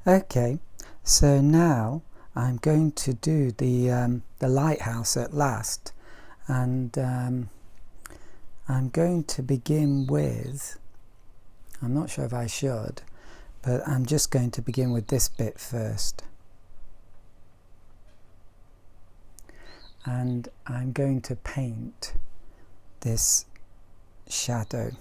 Okay, so now I'm going to do the lighthouse at last, and I'm going to begin with, I'm not sure if I should, but I'm just going to begin with this bit first. And I'm going to paint this shadow.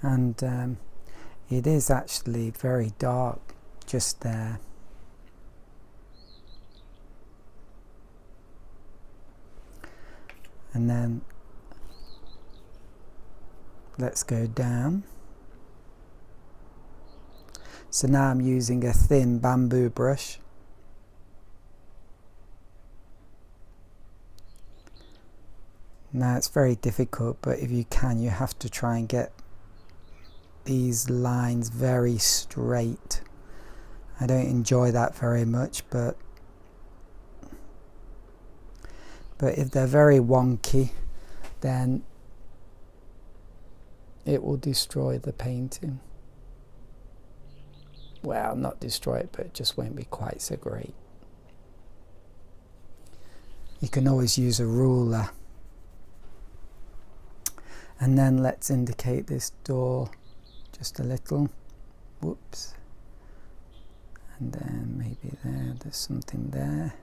And it is actually very dark just there. And then let's go down. So now I'm using a thin bamboo brush. Now it's very difficult, but if you can, you have to try and get these lines very straight. I don't enjoy that very much, but if they're very wonky, then it will destroy the painting. Well, not destroy it, but it just won't be quite so great. You can always use a ruler. And then let's indicate this door just a little. Whoops. And then maybe there's something there.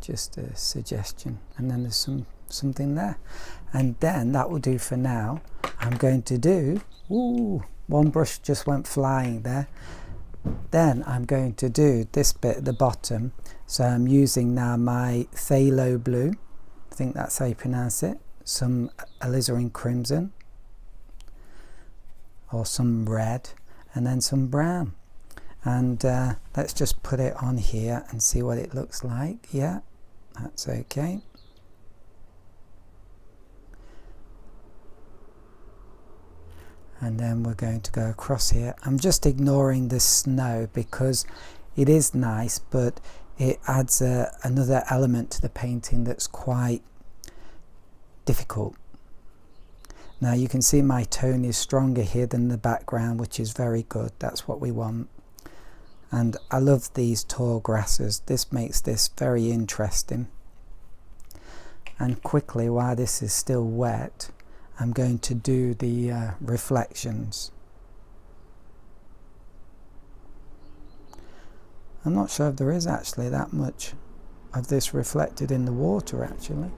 Just a suggestion. And then there's something there. And then that will do for now. I'm going to do, one brush just went flying there. Then I'm going to do this bit at the bottom. So I'm using now my phthalo blue. I think that's how you pronounce it. Some alizarin crimson. Or some red. And then some brown. And let's just put it on here and see what it looks like. Yeah, that's okay. And then we're going to go across here. I'm just ignoring the snow because it is nice, but it adds another element to the painting that's quite difficult. Now you can see my tone is stronger here than the background, which is very good. That's what we want. And I love these tall grasses. This makes this very interesting. And quickly, while this is still wet, I'm going to do the reflections. I'm not sure if there is actually that much of this reflected in the water actually.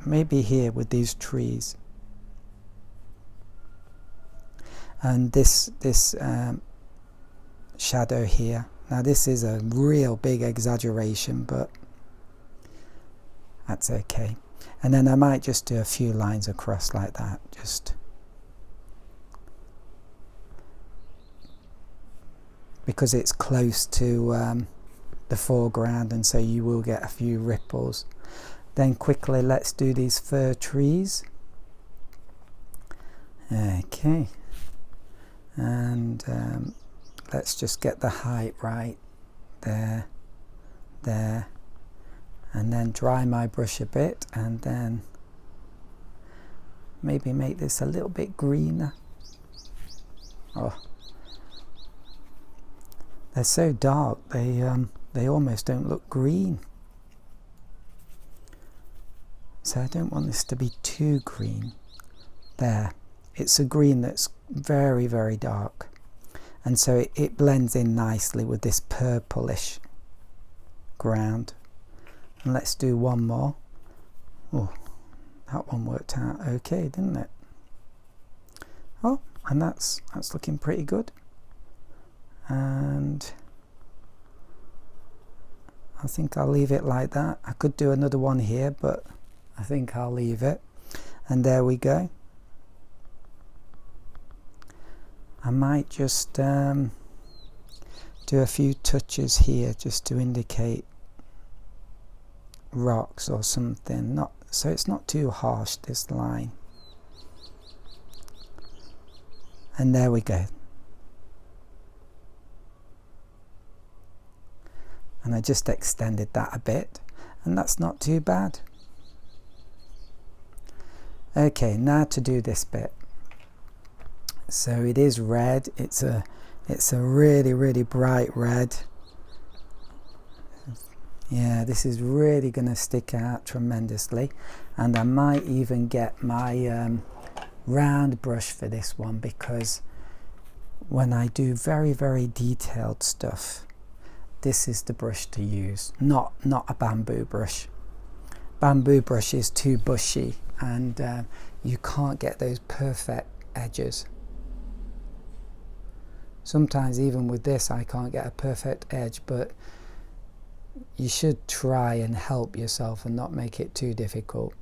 Maybe here with these trees. And this shadow here. Now this is a real big exaggeration, but that's okay. And then I might just do a few lines across like that, just because it's close to the foreground, and so you will get a few ripples. Then quickly let's do these fir trees. Okay, and let's just get the height right there, and then dry my brush a bit, and then maybe make this a little bit greener. Oh, they're so dark, they almost don't look green. So I don't want this to be too green. There, it's a green that's very, very dark. And so it blends in nicely with this purplish ground. And let's do one more. Oh, that one worked out okay, didn't it? Oh, and that's looking pretty good. And I think I'll leave it like that. I could do another one here, but I think I'll leave it. And there we go. I might just do a few touches here just to indicate rocks or something, so it's not too harsh, this line. And there we go. and I just extended that a bit, and that's not too bad. Okay, now to do this bit. So it is red, it's a really bright red. Yeah, this is really going to stick out tremendously, and I might even get my round brush for this one, because when I do very detailed stuff, this is the brush to use, not a bamboo brush. Bamboo brush is too bushy, and you can't get those perfect edges. Sometimes even with this I can't get a perfect edge, but you should try and help yourself and not make it too difficult.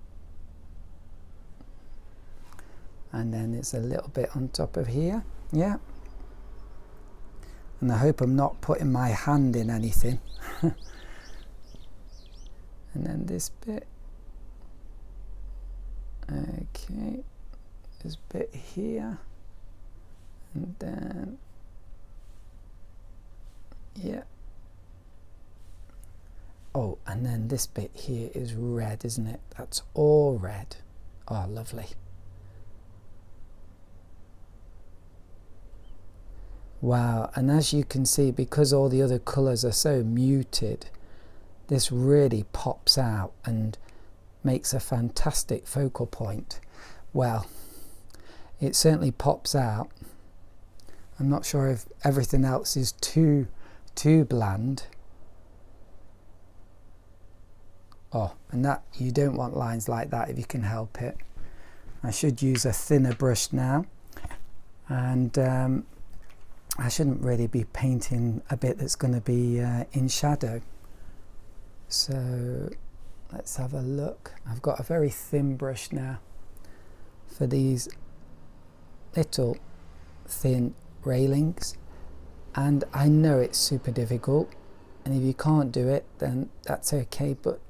And then it's a little bit on top of here, yeah. And I hope I'm not putting my hand in anything. And then this bit. Okay, this bit here. And then, yeah. Oh, and then this bit here is red, isn't it? That's all red. Oh, lovely. Wow, and as you can see, because all the other colours are so muted, this really pops out and makes a fantastic focal point. Well, it certainly pops out. I'm not sure if everything else is too bland. Oh, and that, you don't want lines like that if you can help it. I should use a thinner brush now, and I shouldn't really be painting a bit that's going to be in shadow. So let's have a look. I've got a very thin brush now for these little thin railings, and I know it's super difficult, and if you can't do it then that's okay, but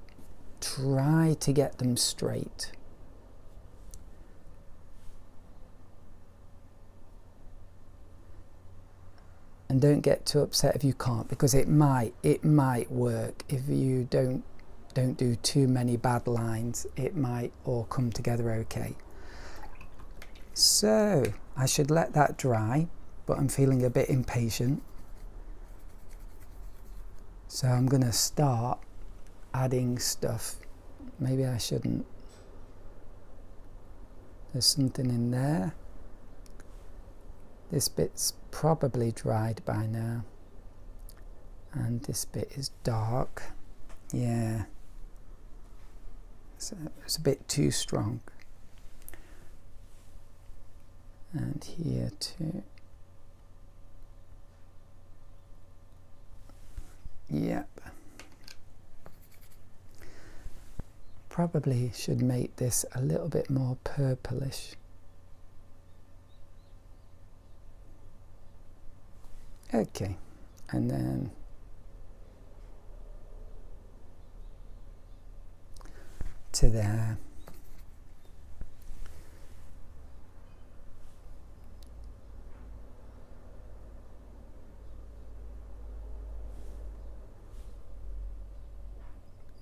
try to get them straight. And don't get too upset if you can't, because it might work. If you don't do too many bad lines, it might all come together okay. So I should let that dry, but I'm feeling a bit impatient. So I'm going to start adding stuff. Maybe I shouldn't. There's something in there. This bit's probably dried by now, and this bit is dark. Yeah, so it's a bit too strong. And here too. Yep. Probably should make this a little bit more purplish. Okay, and then to there.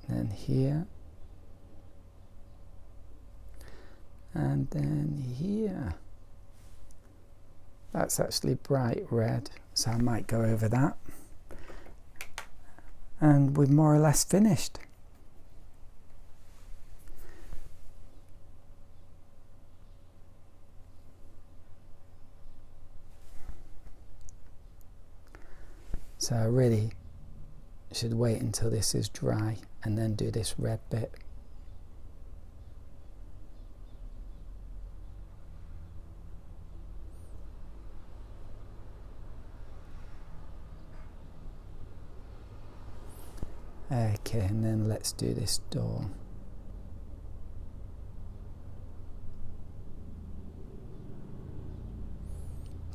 Then here. And then here. That's actually bright red, so I might go over that. And we're more or less finished. So I really should wait until this is dry and then do this red bit. Okay, and then let's do this door.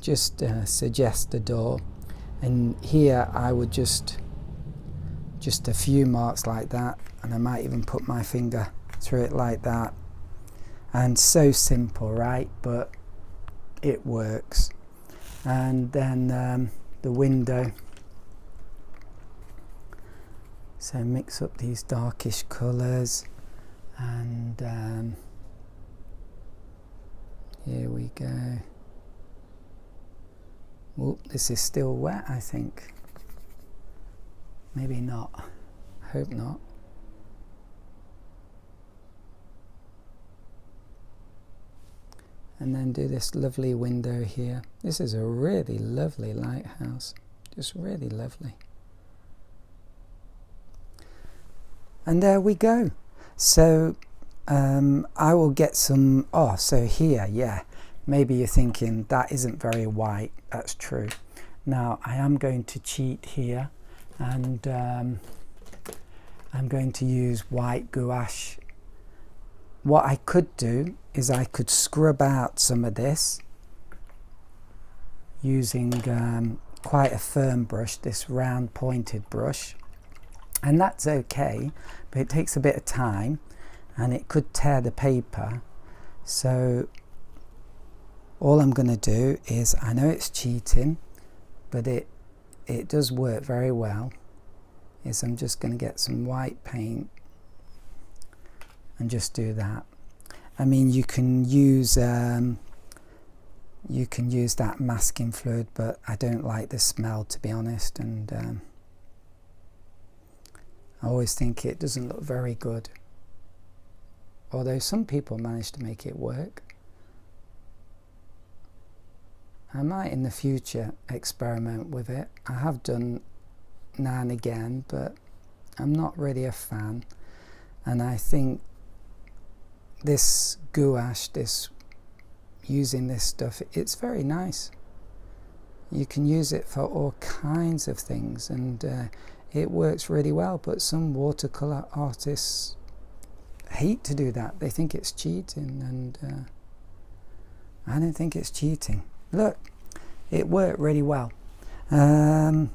Just suggest a door, and here I would just a few marks like that, and I might even put my finger through it like that. And so simple, right? But it works. And then the window, So mix up these darkish colours, and here we go. Oh, this is still wet, I think. Maybe not. Hope not. And then do this lovely window here. This is a really lovely lighthouse. Just really lovely. And there we go. So I will get some, oh, so here, yeah, maybe you're thinking that isn't very white. That's true. Now I am going to cheat here, and I'm going to use white gouache. What I could do is I could scrub out some of this using quite a firm brush, this round pointed brush, and that's okay, but it takes a bit of time and it could tear the paper. So all I'm going to do is, I know it's cheating, but it does work very well, is I'm just going to get some white paint and just do that. I mean, you can use that masking fluid, but I don't like the smell, to be honest, and I always think it doesn't look very good, although some people manage to make it work. I might in the future experiment with it. I have done now and again, but I'm not really a fan, and I think this gouache, using this stuff, it's very nice. You can use it for all kinds of things, and it works really well, but some watercolor artists hate to do that. They think it's cheating, and I don't think it's cheating. Look, it worked really well, and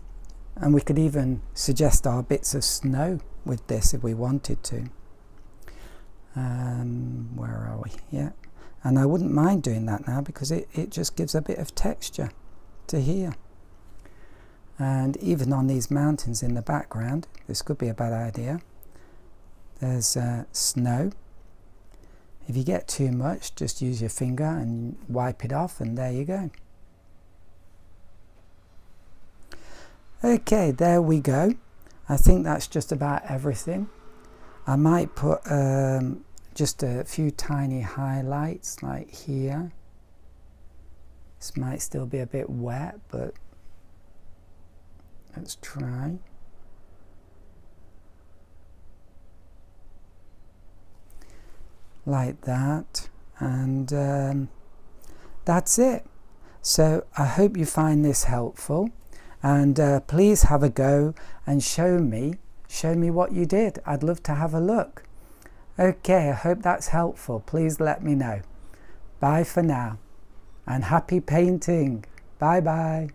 we could even suggest our bits of snow with this if we wanted to. Where are we? Yeah, and I wouldn't mind doing that now, because it just gives a bit of texture to here. And even on these mountains in the background, this could be a bad idea. There's snow. If you get too much, just use your finger and wipe it off, and there you go. Okay, there we go. I think that's just about everything. I might put just a few tiny highlights like here. This might still be a bit wet, but let's try. Like that, and that's it. So I hope you find this helpful, and please have a go and show me what you did. I'd love to have a look. Okay, I hope that's helpful. Please let me know. Bye for now, and happy painting. Bye bye.